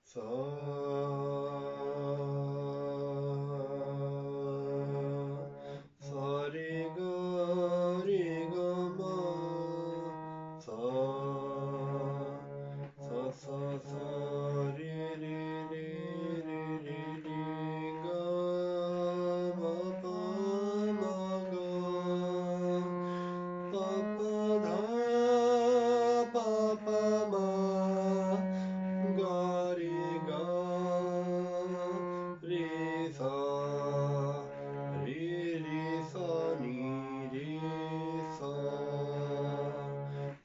ささりがりがまささりりりりりりがまぱまがパパだパパまガリガリサリリサニリサ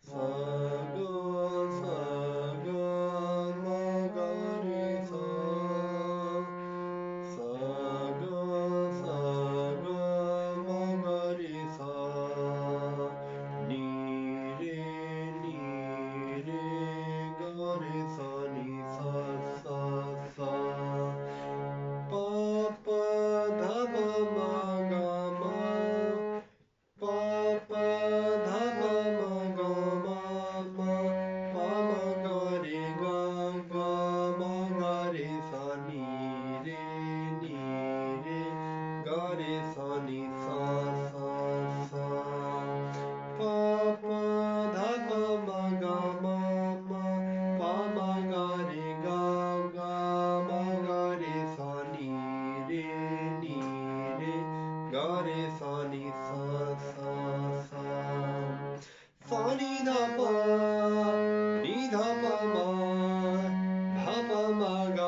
サガサガマガリササガサガマガリサニリニリガリサニサササパパダバマガマパパダバマガママパマガリガガマガリサニリニリガリサニサササパパダバマガママパマガリガガマガリサニリニリガリサニササササニダパニダパマパパマガ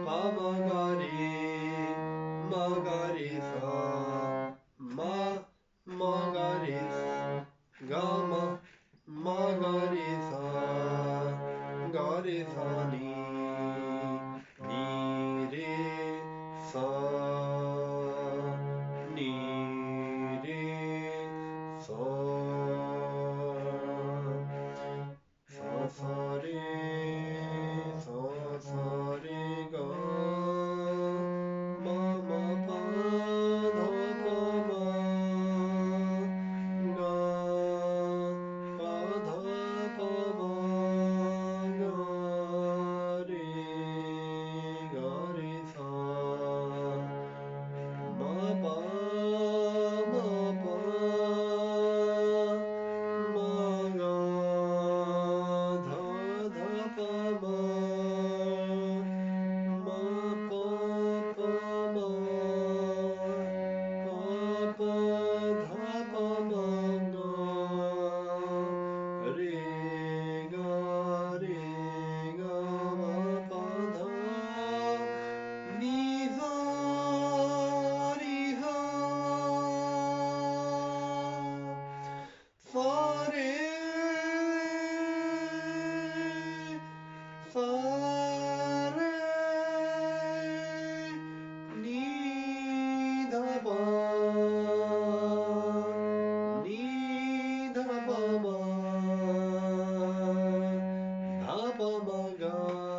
パマガリマガリサママガリガママガリサガリサニニリサニリサササリササリガママパダパマガパダパマガリガリサマパマパマガダダパママパパマパパダパマガリガリガマパダニザリハサレサレニダバニダバマダバマガ